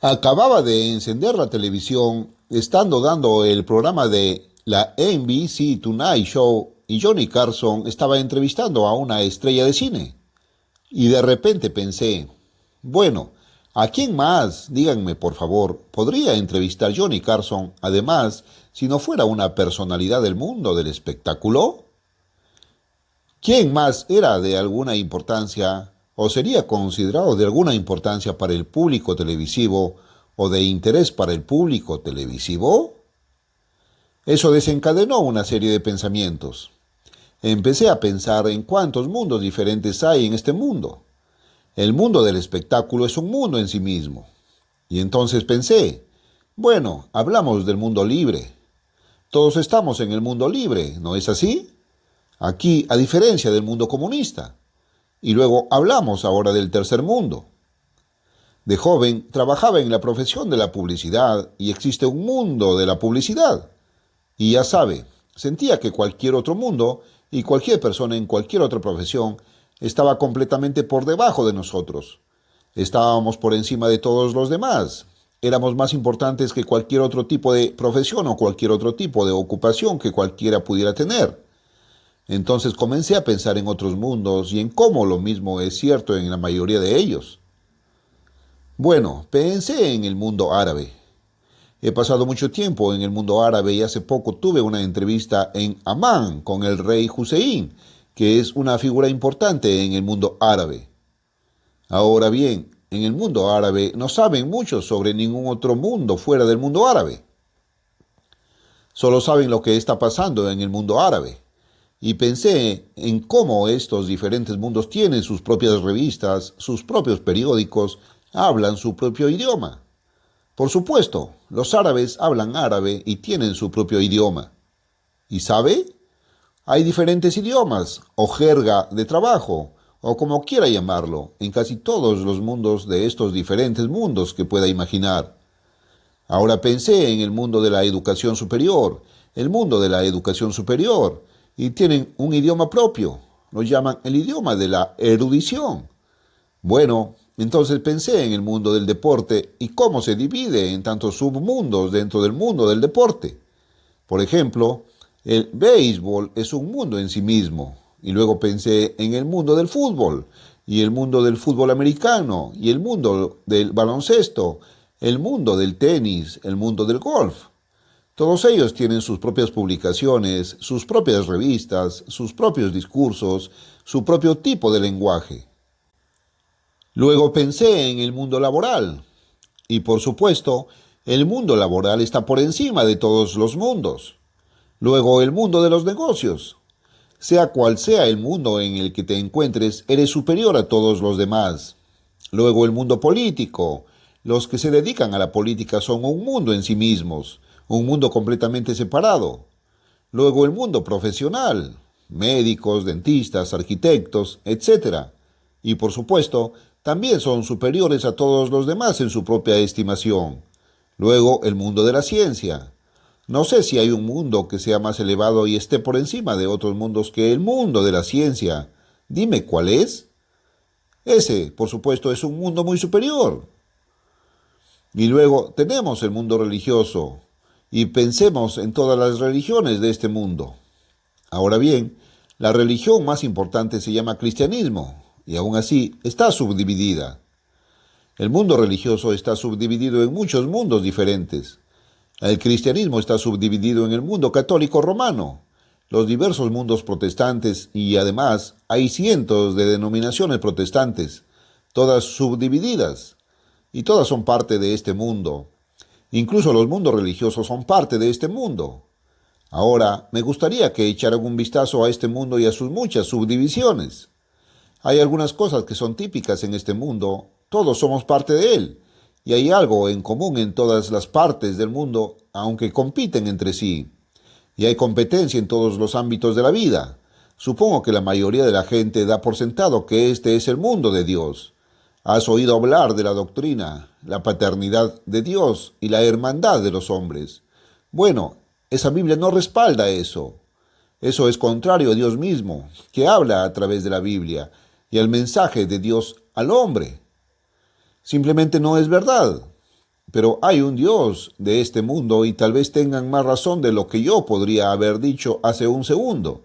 Acababa de encender la televisión, estando dando el programa de la NBC Tonight Show y Johnny Carson estaba entrevistando a una estrella de cine. Y de repente pensé, bueno, ¿a quién más, díganme por favor, podría entrevistar Johnny Carson, además, si no fuera una personalidad del mundo del espectáculo? ¿Quién más era de alguna importancia o sería considerado de alguna importancia para el público televisivo o de interés para el público televisivo? Eso desencadenó una serie de pensamientos. Empecé a pensar en cuántos mundos diferentes hay en este mundo. El mundo del espectáculo es un mundo en sí mismo. Y entonces pensé, bueno, hablamos del mundo libre. Todos estamos en el mundo libre, ¿no es así? Aquí, a diferencia del mundo comunista. Y luego hablamos ahora del tercer mundo. De joven trabajaba en la profesión de la publicidad y existe un mundo de la publicidad. Y ya sabe, sentía que cualquier otro mundo y cualquier persona en cualquier otra profesión estaba completamente por debajo de nosotros. Estábamos por encima de todos los demás. Éramos más importantes que cualquier otro tipo de profesión o cualquier otro tipo de ocupación que cualquiera pudiera tener. Entonces comencé a pensar en otros mundos y en cómo lo mismo es cierto en la mayoría de ellos. Bueno, pensé en el mundo árabe. He pasado mucho tiempo en el mundo árabe y hace poco tuve una entrevista en Amán con el rey Hussein, que es una figura importante en el mundo árabe. Ahora bien, en el mundo árabe no saben mucho sobre ningún otro mundo fuera del mundo árabe. Solo saben lo que está pasando en el mundo árabe. Y pensé en cómo estos diferentes mundos tienen sus propias revistas, sus propios periódicos, hablan su propio idioma. Por supuesto, los árabes hablan árabe y tienen su propio idioma. ¿Y sabe? Hay diferentes idiomas, o jerga de trabajo, o como quiera llamarlo, en casi todos los mundos de estos diferentes mundos que pueda imaginar. Ahora pensé en el mundo de la educación superior, y tienen un idioma propio, lo llaman el idioma de la erudición. Bueno, entonces pensé en el mundo del deporte y cómo se divide en tantos submundos dentro del mundo del deporte. Por ejemplo, el béisbol es un mundo en sí mismo. Y luego pensé en el mundo del fútbol, y el mundo del fútbol americano, y el mundo del baloncesto, el mundo del tenis, el mundo del golf. Todos ellos tienen sus propias publicaciones, sus propias revistas, sus propios discursos, su propio tipo de lenguaje. Luego pensé en el mundo laboral. Y por supuesto, el mundo laboral está por encima de todos los mundos. Luego el mundo de los negocios. Sea cual sea el mundo en el que te encuentres, eres superior a todos los demás. Luego el mundo político. Los que se dedican a la política son un mundo en sí mismos, un mundo completamente separado. Luego el mundo profesional. Médicos, dentistas, arquitectos, etc. Y por supuesto, también son superiores a todos los demás en su propia estimación. Luego el mundo de la ciencia. No sé si hay un mundo que sea más elevado y esté por encima de otros mundos que el mundo de la ciencia. Dime cuál es. Ese, por supuesto, es un mundo muy superior. Y luego tenemos el mundo religioso. Y pensemos en todas las religiones de este mundo. Ahora bien, la religión más importante se llama cristianismo, y aún así está subdividida. El mundo religioso está subdividido en muchos mundos diferentes. El cristianismo está subdividido en el mundo católico romano, los diversos mundos protestantes y además hay cientos de denominaciones protestantes, todas subdivididas, y todas son parte de este mundo. Incluso los mundos religiosos son parte de este mundo. Ahora, me gustaría que echaran un vistazo a este mundo y a sus muchas subdivisiones. Hay algunas cosas que son típicas en este mundo, todos somos parte de él, y hay algo en común en todas las partes del mundo, aunque compiten entre sí. Y hay competencia en todos los ámbitos de la vida. Supongo que la mayoría de la gente da por sentado que este es el mundo de Dios. Has oído hablar de la doctrina, la paternidad de Dios y la hermandad de los hombres. Bueno, esa Biblia no respalda eso. Eso es contrario a Dios mismo, que habla a través de la Biblia y al mensaje de Dios al hombre. Simplemente no es verdad. pero hay un Dios de este mundo y tal vez tengan más razón de lo que yo podría haber dicho hace un segundo.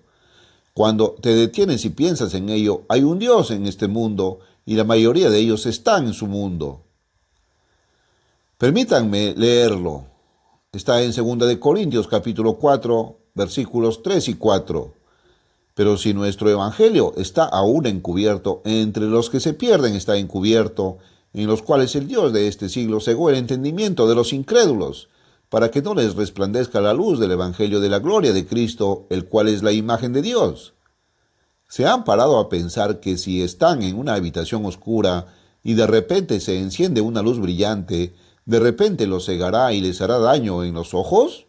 Cuando te detienes y piensas en ello, hay un Dios en este mundo y la mayoría de ellos están en su mundo. Permítanme leerlo. Está en 2 capítulo 4, versículos 3 y 4. Pero si nuestro evangelio está aún encubierto, entre los que se pierden está encubierto, en los cuales el Dios de este siglo cegó el entendimiento de los incrédulos, para que no les resplandezca la luz del evangelio de la gloria de Cristo, el cual es la imagen de Dios. ¿Se han parado a pensar que si están en una habitación oscura y de repente se enciende una luz brillante, de repente los cegará y les hará daño en los ojos?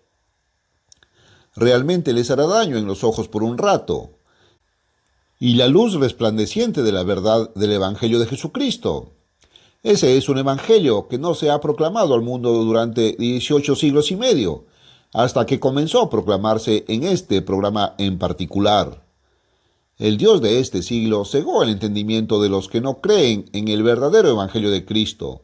Realmente les hará daño en los ojos por un rato. Y la luz resplandeciente de la verdad del Evangelio de Jesucristo. Ese es un evangelio que no se ha proclamado al mundo durante 18 siglos y medio, hasta que comenzó a proclamarse en este programa en particular. El Dios de este siglo cegó el entendimiento de los que no creen en el verdadero evangelio de Cristo.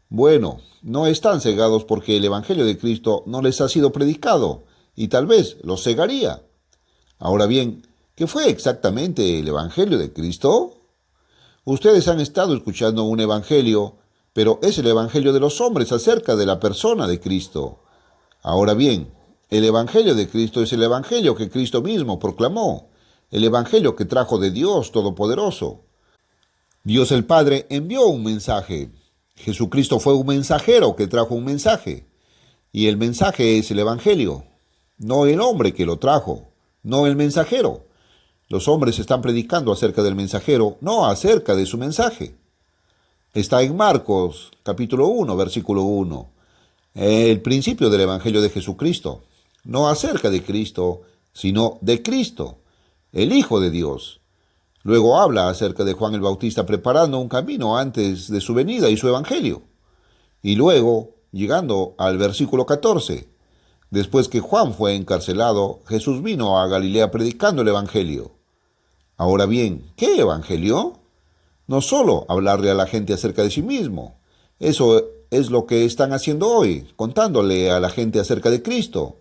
Bueno, no están cegados porque el evangelio de Cristo no les ha sido predicado, y tal vez los cegaría. Ahora bien, ¿qué fue exactamente el evangelio de Cristo? Ustedes han estado escuchando un evangelio, pero es el evangelio de los hombres acerca de la persona de Cristo. Ahora bien, el evangelio de Cristo es el evangelio que Cristo mismo proclamó, el evangelio que trajo de Dios Todopoderoso. Dios el Padre envió un mensaje. Jesucristo fue un mensajero que trajo un mensaje. Y el mensaje es el evangelio, no el hombre que lo trajo, no el mensajero. Los hombres están predicando acerca del mensajero, no acerca de su mensaje. Está en Marcos, capítulo 1, versículo 1. El principio del Evangelio de Jesucristo. No acerca de Cristo, sino de Cristo, el Hijo de Dios. Luego habla acerca de Juan el Bautista preparando un camino antes de su venida y su Evangelio. Y luego, llegando al versículo 14, después que Juan fue encarcelado, Jesús vino a Galilea predicando el Evangelio. Ahora bien, ¿qué evangelio? No solo hablarle a la gente acerca de sí mismo. Eso es lo que están haciendo hoy, contándole a la gente acerca de Cristo.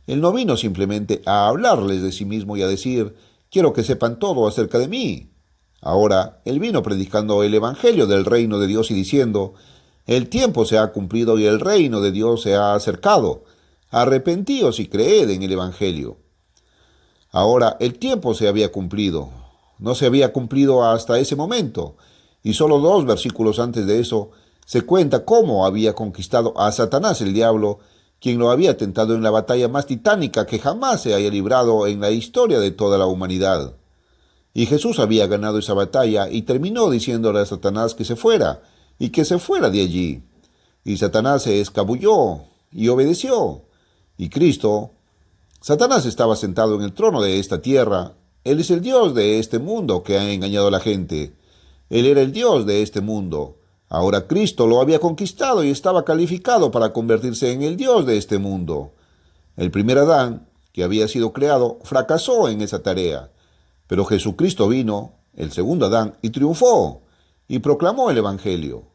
Él no vino simplemente a hablarles de sí mismo y a decir, quiero que sepan todo acerca de mí. Ahora, Él vino predicando el evangelio del reino de Dios y diciendo, el tiempo se ha cumplido y el reino de Dios se ha acercado. Arrepentíos y creed en el evangelio. Ahora, el tiempo se había cumplido. No se había cumplido hasta ese momento, y solo 2 versículos antes de eso se cuenta cómo había conquistado a Satanás el diablo, quien lo había tentado en la batalla más titánica que jamás se haya librado en la historia de toda la humanidad. Y Jesús había ganado esa batalla y terminó diciéndole a Satanás que se fuera, y que se fuera de allí. Y Satanás se escabulló y obedeció. Y Satanás estaba sentado en el trono de esta tierra. Él es el Dios de este mundo que ha engañado a la gente. Él era el Dios de este mundo. Ahora Cristo lo había conquistado y estaba calificado para convertirse en el Dios de este mundo. El primer Adán, que había sido creado, fracasó en esa tarea. Pero Jesucristo vino, el segundo Adán, y triunfó, y proclamó el Evangelio.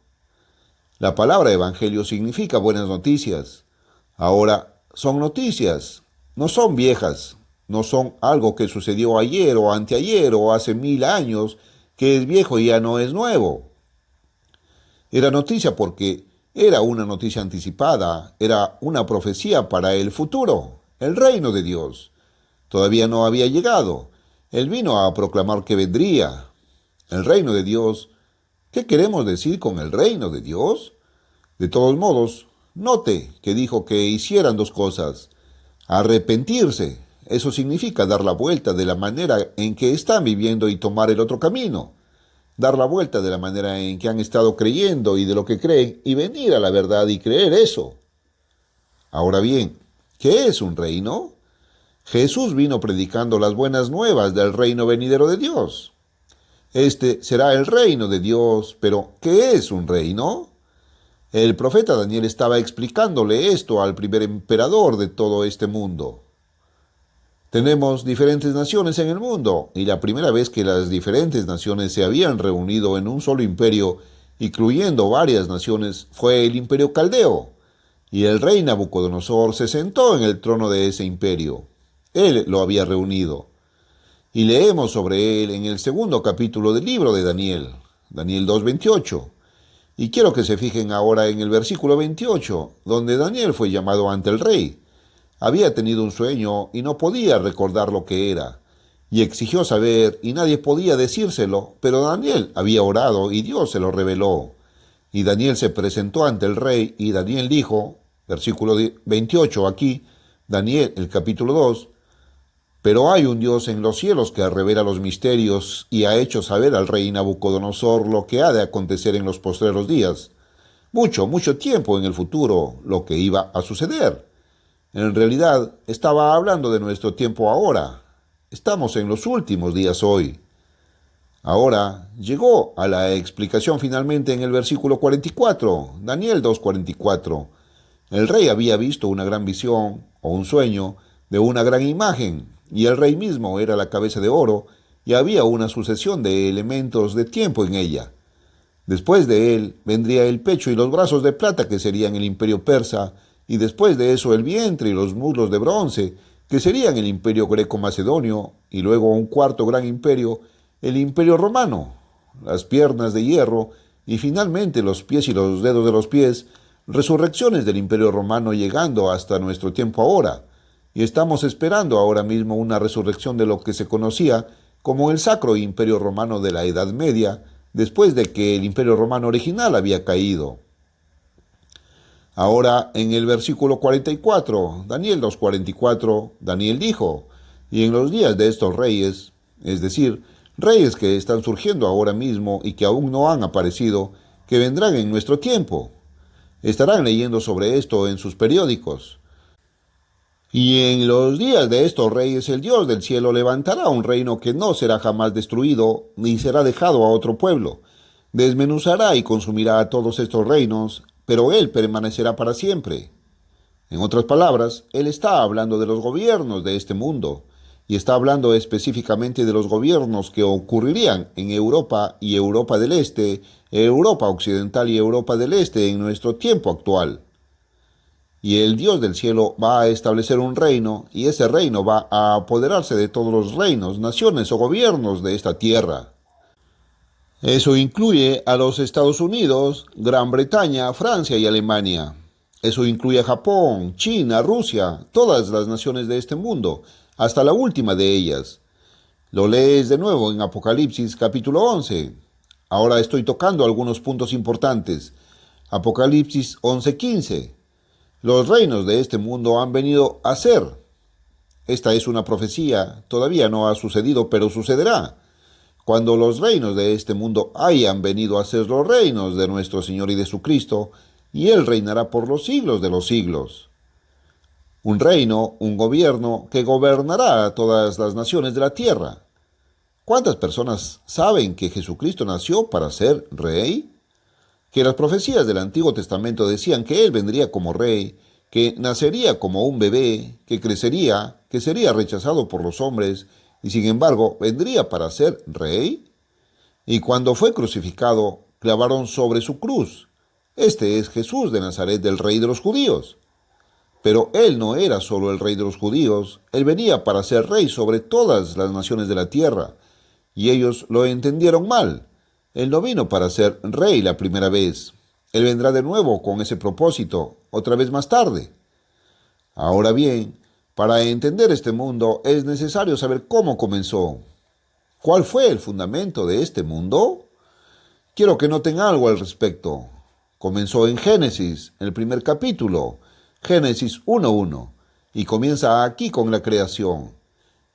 La palabra Evangelio significa buenas noticias. Ahora, son noticias, no son viejas. No son algo que sucedió ayer o anteayer o hace 1000 años, que es viejo y ya no es nuevo. Era noticia porque era una noticia anticipada, era una profecía para el futuro, el reino de Dios. Todavía no había llegado. Él vino a proclamar que vendría. El reino de Dios. ¿Qué queremos decir con el reino de Dios? De todos modos, note que dijo que hicieran 2 cosas. Arrepentirse. Eso significa dar la vuelta de la manera en que están viviendo y tomar el otro camino. Dar la vuelta de la manera en que han estado creyendo y de lo que creen y venir a la verdad y creer eso. Ahora bien, ¿qué es un reino? Jesús vino predicando las buenas nuevas del reino venidero de Dios. Este será el reino de Dios, pero ¿qué es un reino? El profeta Daniel estaba explicándole esto al primer emperador de todo este mundo. Tenemos diferentes naciones en el mundo, y la primera vez que las diferentes naciones se habían reunido en un solo imperio incluyendo varias naciones, fue el imperio caldeo, y el rey Nabucodonosor se sentó en el trono de ese imperio. Él lo había reunido. Y leemos sobre él en el segundo capítulo del libro de Daniel, Daniel 2:28. Y quiero que se fijen ahora en el versículo 28, donde Daniel fue llamado ante el rey. Había tenido un sueño y no podía recordar lo que era, y exigió saber y nadie podía decírselo, pero Daniel había orado y Dios se lo reveló. Y Daniel se presentó ante el rey y Daniel dijo, versículo 28 aquí, Daniel el capítulo 2, pero hay un Dios en los cielos que revela los misterios y ha hecho saber al rey Nabucodonosor lo que ha de acontecer en los postreros días. Mucho tiempo en el futuro, lo que iba a suceder. En realidad, estaba hablando de nuestro tiempo ahora. Estamos en los últimos días hoy. Ahora llegó a la explicación finalmente en el versículo 44, Daniel 2:44. El rey había visto una gran visión o un sueño de una gran imagen, y el rey mismo era la cabeza de oro, y había una sucesión de elementos de tiempo en ella. Después de él vendría el pecho y los brazos de plata, que serían el imperio persa, y después de eso el vientre y los muslos de bronce, que serían el imperio greco-macedonio, y luego un cuarto gran imperio, el imperio romano, las piernas de hierro, y finalmente los pies y los dedos de los pies, resurrecciones del imperio romano llegando hasta nuestro tiempo ahora. Y estamos esperando ahora mismo una resurrección de lo que se conocía como el Sacro Imperio Romano de la Edad Media, después de que el Imperio Romano original había caído. Ahora, en el versículo 44, Daniel 2:44, Daniel dijo, y en los días de estos reyes, es decir, reyes que están surgiendo ahora mismo y que aún no han aparecido, que vendrán en nuestro tiempo. Estarán leyendo sobre esto en sus periódicos. Y en los días de estos reyes el Dios del cielo levantará un reino que no será jamás destruido, ni será dejado a otro pueblo. Desmenuzará y consumirá a todos estos reinos, pero él permanecerá para siempre. En otras palabras, él está hablando de los gobiernos de este mundo, y está hablando específicamente de los gobiernos que ocurrirían en Europa y Europa del Este, Europa Occidental y Europa del Este en nuestro tiempo actual. Y el Dios del cielo va a establecer un reino, y ese reino va a apoderarse de todos los reinos, naciones o gobiernos de esta tierra. Eso incluye a los Estados Unidos, Gran Bretaña, Francia y Alemania. Eso incluye a Japón, China, Rusia, todas las naciones de este mundo, hasta la última de ellas. Lo lees de nuevo en Apocalipsis capítulo 11. Ahora estoy tocando algunos puntos importantes. Apocalipsis 11:15. Los reinos de este mundo han venido a ser. Esta es una profecía, todavía no ha sucedido, pero sucederá. Cuando los reinos de este mundo hayan venido a ser los reinos de nuestro Señor y de su Cristo, y Él reinará por los siglos de los siglos. Un reino, un gobierno que gobernará a todas las naciones de la tierra. ¿Cuántas personas saben que Jesucristo nació para ser rey? Que las profecías del Antiguo Testamento decían que Él vendría como rey, que nacería como un bebé, que crecería, que sería rechazado por los hombres, y sin embargo vendría para ser rey. Y cuando fue crucificado, clavaron sobre su cruz. Este es Jesús de Nazaret, el rey de los judíos. Pero Él no era solo el rey de los judíos, Él venía para ser rey sobre todas las naciones de la tierra, y ellos lo entendieron mal. Él no vino para ser rey la primera vez. Él vendrá de nuevo con ese propósito, otra vez más tarde. Ahora bien, para entender este mundo es necesario saber cómo comenzó. ¿Cuál fue el fundamento de este mundo? Quiero que noten algo al respecto. Comenzó en Génesis, el primer capítulo, Génesis 1:1, y comienza aquí con la creación.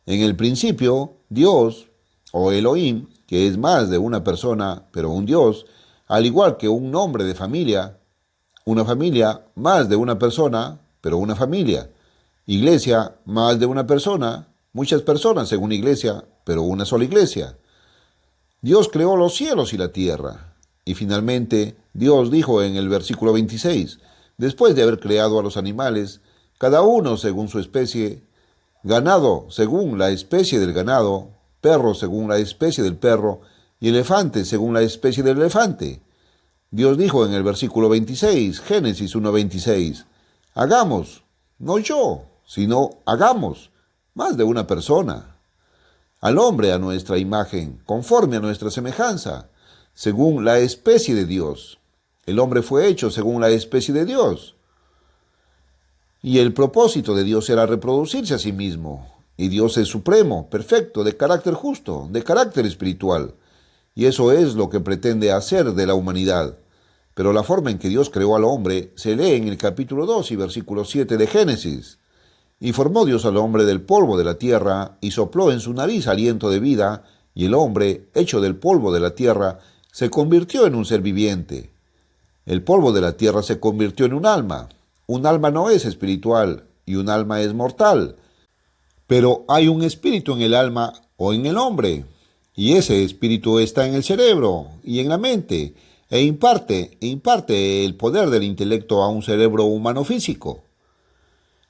En el principio, Dios, o Elohim, que es más de una persona, pero un Dios, al igual que un nombre de familia, una familia, más de una persona, pero una familia. Iglesia, más de una persona, muchas personas según iglesia, pero una sola iglesia. Dios creó los cielos y la tierra. Y finalmente, Dios dijo en el versículo 26, después de haber creado a los animales, cada uno según su especie, ganado según la especie del ganado, perro según la especie del perro, y elefante según la especie del elefante. Dios dijo en el versículo 26, Génesis 1:26, hagamos, no yo, sino hagamos, más de una persona, al hombre a nuestra imagen, conforme a nuestra semejanza, según la especie de Dios. El hombre fue hecho según la especie de Dios. Y el propósito de Dios era reproducirse a sí mismo. Y Dios es supremo, perfecto, de carácter justo, de carácter espiritual. Y eso es lo que pretende hacer de la humanidad. Pero la forma en que Dios creó al hombre se lee en el capítulo 2 y versículo 7 de Génesis. Y formó Dios al hombre del polvo de la tierra, y sopló en su nariz aliento de vida, y el hombre, hecho del polvo de la tierra, se convirtió en un ser viviente. El polvo de la tierra se convirtió en un alma. Un alma no es espiritual, y un alma es mortal. Pero hay un espíritu en el alma o en el hombre, y ese espíritu está en el cerebro y en la mente, e imparte el poder del intelecto a un cerebro humano físico.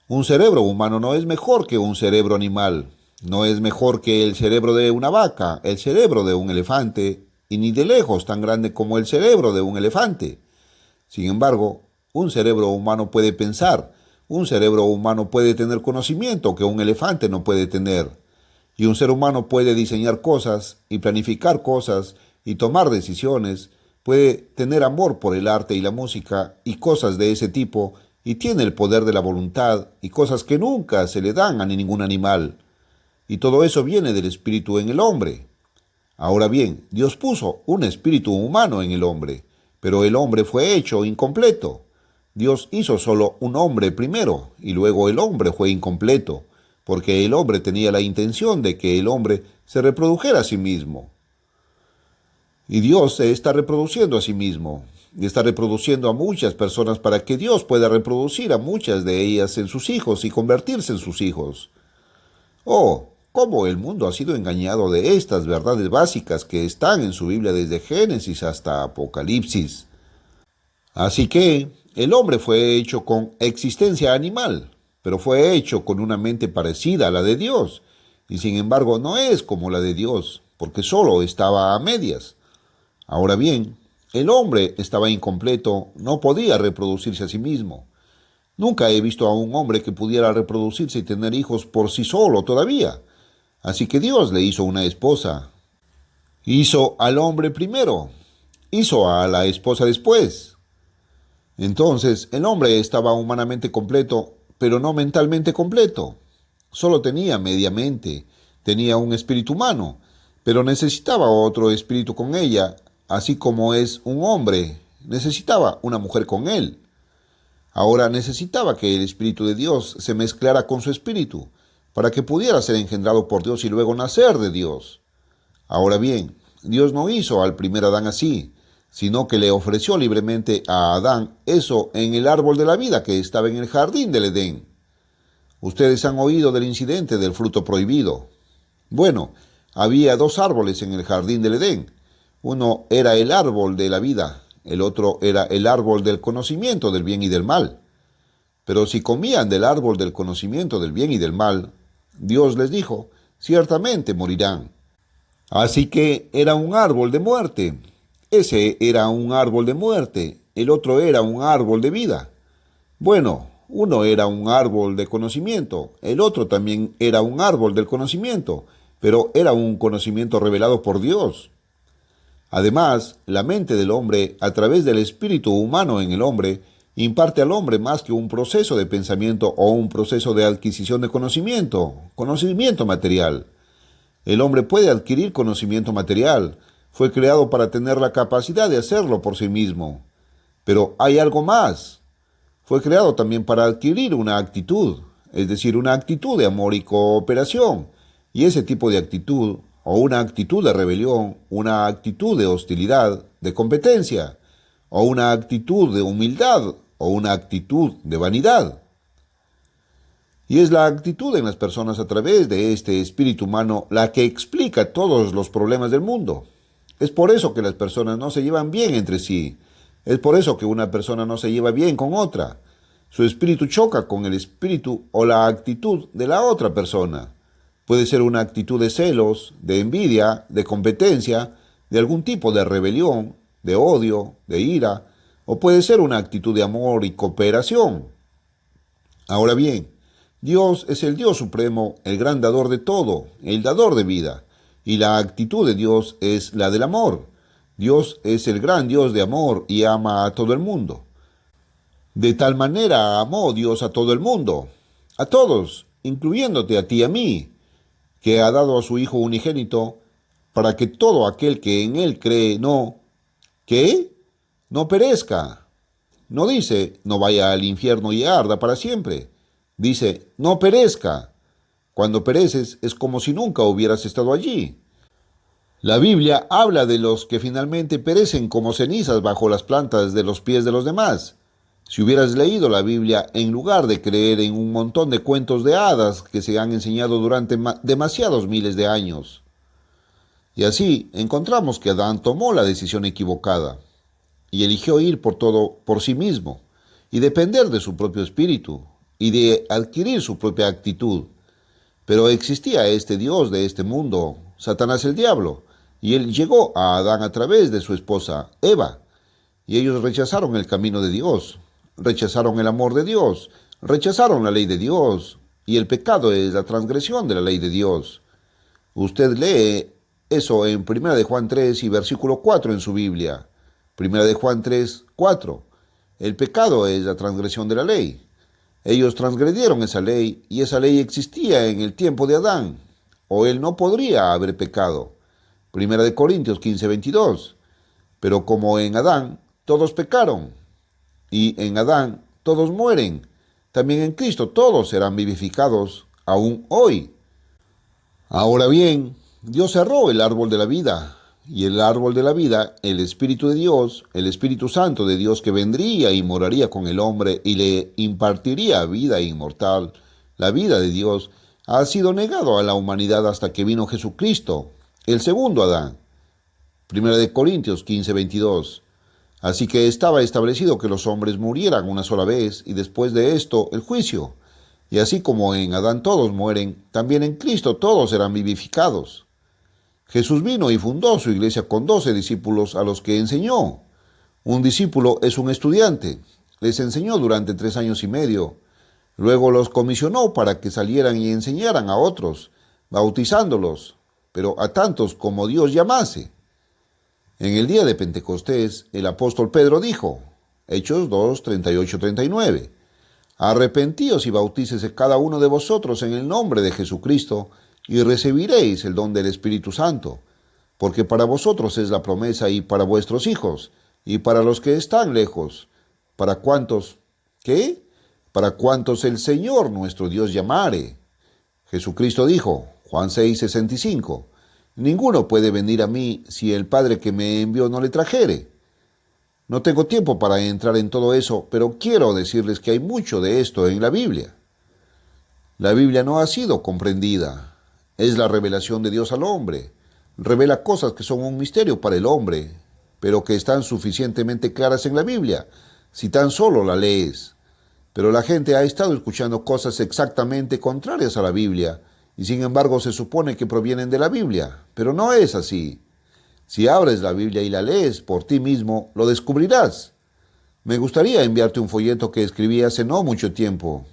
Un cerebro humano no es mejor que un cerebro animal, no es mejor que el cerebro de una vaca, el cerebro de un elefante, y ni de lejos tan grande como el cerebro de un elefante. Sin embargo, un cerebro humano puede pensar, un cerebro humano puede tener conocimiento que un elefante no puede tener, y un ser humano puede diseñar cosas y planificar cosas y tomar decisiones, puede tener amor por el arte y la música y cosas de ese tipo, y tiene el poder de la voluntad y cosas que nunca se le dan a ningún animal. Y todo eso viene del espíritu en el hombre. Ahora bien, Dios puso un espíritu humano en el hombre, pero el hombre fue hecho incompleto. Dios hizo solo un hombre primero, y luego el hombre fue incompleto, porque el hombre tenía la intención de que el hombre se reprodujera a sí mismo. Y Dios se está reproduciendo a sí mismo, y está reproduciendo a muchas personas para que Dios pueda reproducir a muchas de ellas en sus hijos y convertirse en sus hijos. Oh, cómo el mundo ha sido engañado de estas verdades básicas que están en su Biblia desde Génesis hasta Apocalipsis. Así que el hombre fue hecho con existencia animal, pero fue hecho con una mente parecida a la de Dios, y sin embargo no es como la de Dios, porque solo estaba a medias. Ahora bien, el hombre estaba incompleto, no podía reproducirse a sí mismo. Nunca he visto a un hombre que pudiera reproducirse y tener hijos por sí solo todavía. Así que Dios le hizo una esposa. Hizo al hombre primero, hizo a la esposa después. Entonces, el hombre estaba humanamente completo, pero no mentalmente completo. Solo tenía media mente, tenía un espíritu humano, pero necesitaba otro espíritu con ella, así como es un hombre, necesitaba una mujer con él. Ahora necesitaba que el Espíritu de Dios se mezclara con su espíritu, para que pudiera ser engendrado por Dios y luego nacer de Dios. Ahora bien, Dios no hizo al primer Adán así, sino que le ofreció libremente a Adán eso en el árbol de la vida que estaba en el jardín del Edén. Ustedes han oído del incidente del fruto prohibido. Bueno, había dos árboles en el jardín del Edén. Uno era el árbol de la vida, el otro era el árbol del conocimiento del bien y del mal. Pero si comían del árbol del conocimiento del bien y del mal, Dios les dijo, ciertamente morirán. Así que era un árbol de muerte. Ese era un árbol de muerte, el otro era un árbol de vida. Bueno, uno era un árbol de conocimiento, el otro también era un árbol del conocimiento, pero era un conocimiento revelado por Dios. Además, la mente del hombre, a través del espíritu humano en el hombre, imparte al hombre más que un proceso de pensamiento o un proceso de adquisición de conocimiento material. El hombre puede adquirir conocimiento material, fue creado para tener la capacidad de hacerlo por sí mismo. Pero hay algo más. Fue creado también para adquirir una actitud, es decir, una actitud de amor y cooperación. Y ese tipo de actitud, o una actitud de rebelión, una actitud de hostilidad, de competencia, o una actitud de humildad, o una actitud de vanidad. Y es la actitud en las personas a través de este espíritu humano la que explica todos los problemas del mundo. Es por eso que las personas no se llevan bien entre sí. Es por eso que una persona no se lleva bien con otra. Su espíritu choca con el espíritu o la actitud de la otra persona. Puede ser una actitud de celos, de envidia, de competencia, de algún tipo de rebelión, de odio, de ira, o puede ser una actitud de amor y cooperación. Ahora bien, Dios es el Dios supremo, el gran dador de todo, el dador de vida, y la actitud de Dios es la del amor. Dios es el gran Dios de amor y ama a todo el mundo. De tal manera amó Dios a todo el mundo, a todos, incluyéndote a ti y a mí, que ha dado a su Hijo unigénito, para que todo aquel que en Él cree ¿qué? No perezca. No dice, no vaya al infierno y arda para siempre. Dice, no perezca. Cuando pereces es como si nunca hubieras estado allí. La Biblia habla de los que finalmente perecen como cenizas bajo las plantas de los pies de los demás. Si hubieras leído la Biblia en lugar de creer en un montón de cuentos de hadas que se han enseñado durante demasiados miles de años. Y así encontramos que Adán tomó la decisión equivocada y eligió ir por todo por sí mismo y depender de su propio espíritu y de adquirir su propia actitud. Pero existía este Dios de este mundo, Satanás el diablo, y él llegó a Adán a través de su esposa, Eva, y ellos rechazaron el camino de Dios, rechazaron el amor de Dios, rechazaron la ley de Dios, y el pecado es la transgresión de la ley de Dios. Usted lee eso en 1 de Juan 3 y versículo 4 en su Biblia. 1 de Juan 3, 4. El pecado es la transgresión de la ley. Ellos transgredieron esa ley y esa ley existía en el tiempo de Adán, o él no podría haber pecado. 1 de Corintios 15, 22. Pero como en Adán todos pecaron y en Adán todos mueren, también en Cristo todos serán vivificados aún hoy. Ahora bien, Dios cerró el árbol de la vida, y el árbol de la vida, el Espíritu de Dios, el Espíritu Santo de Dios que vendría y moraría con el hombre y le impartiría vida inmortal, la vida de Dios, ha sido negado a la humanidad hasta que vino Jesucristo, el segundo Adán. 1 de Corintios 15, 22. Así que estaba establecido que los hombres murieran una sola vez y después de esto el juicio. Y así como en Adán todos mueren, también en Cristo todos serán vivificados. Jesús vino y fundó su iglesia con 12 discípulos a los que enseñó. Un discípulo es un estudiante. Les enseñó durante 3 años y medio. Luego los comisionó para que salieran y enseñaran a otros, bautizándolos, pero a tantos como Dios llamase. En el día de Pentecostés, el apóstol Pedro dijo, Hechos 2, 38, 39, arrepentíos y bautícese cada uno de vosotros en el nombre de Jesucristo, y recibiréis el don del Espíritu Santo, porque para vosotros es la promesa y para vuestros hijos, y para los que están lejos, para cuantos, ¿qué? Para cuantos el Señor nuestro Dios llamare. Jesucristo dijo, Juan 6, 65, ninguno puede venir a mí si el Padre que me envió no le trajere. No tengo tiempo para entrar en todo eso, pero quiero decirles que hay mucho de esto en la Biblia. La Biblia no ha sido comprendida. Es la revelación de Dios al hombre. Revela cosas que son un misterio para el hombre, pero que están suficientemente claras en la Biblia, si tan solo la lees. Pero la gente ha estado escuchando cosas exactamente contrarias a la Biblia, y sin embargo se supone que provienen de la Biblia, pero no es así. Si abres la Biblia y la lees por ti mismo, lo descubrirás. Me gustaría enviarte un folleto que escribí hace no mucho tiempo,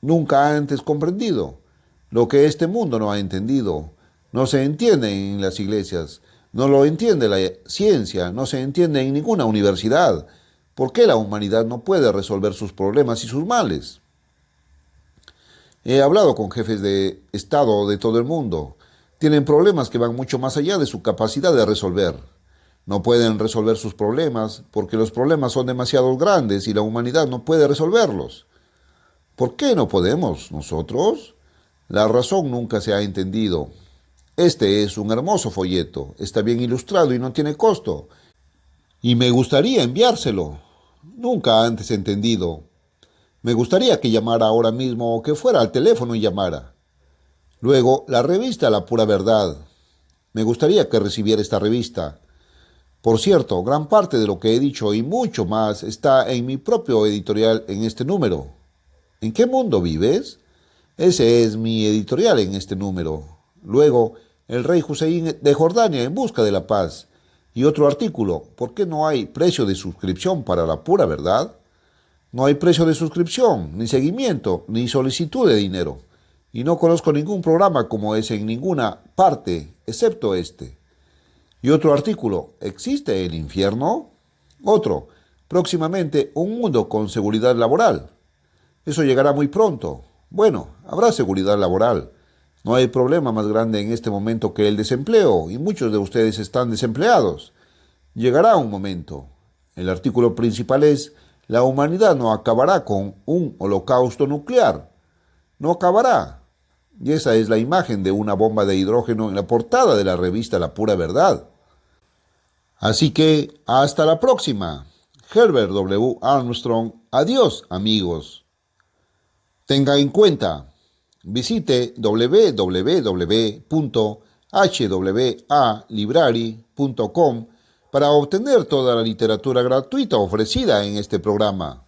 nunca antes comprendido. Lo que este mundo no ha entendido, no se entiende en las iglesias, no lo entiende la ciencia, no se entiende en ninguna universidad. ¿Por qué la humanidad no puede resolver sus problemas y sus males? He hablado con jefes de Estado de todo el mundo. Tienen problemas que van mucho más allá de su capacidad de resolver. No pueden resolver sus problemas porque los problemas son demasiado grandes y la humanidad no puede resolverlos. ¿Por qué no podemos nosotros? La razón nunca se ha entendido. Este es un hermoso folleto, está bien ilustrado y no tiene costo. Y me gustaría enviárselo. Nunca antes entendido. Me gustaría que llamara ahora mismo o que fuera al teléfono y llamara. Luego, la revista La Pura Verdad. Me gustaría que recibiera esta revista. Por cierto, gran parte de lo que he dicho y mucho más está en mi propio editorial en este número. ¿En qué mundo vives? Ese es mi editorial en este número. Luego, el rey Hussein de Jordania en busca de la paz. Y otro artículo, ¿por qué no hay precio de suscripción para la pura verdad? No hay precio de suscripción, ni seguimiento, ni solicitud de dinero. Y no conozco ningún programa como ese en ninguna parte, excepto este. Y otro artículo, ¿existe el infierno? Otro, próximamente un mundo con seguridad laboral. Eso llegará muy pronto. Bueno, habrá seguridad laboral. No hay problema más grande en este momento que el desempleo, y muchos de ustedes están desempleados. Llegará un momento. El artículo principal es, la humanidad no acabará con un holocausto nuclear. No acabará. Y esa es la imagen de una bomba de hidrógeno en la portada de la revista La Pura Verdad. Así que, hasta la próxima. Herbert W. Armstrong. Adiós, amigos. Tenga en cuenta, visite www.hwalibrary.com para obtener toda la literatura gratuita ofrecida en este programa.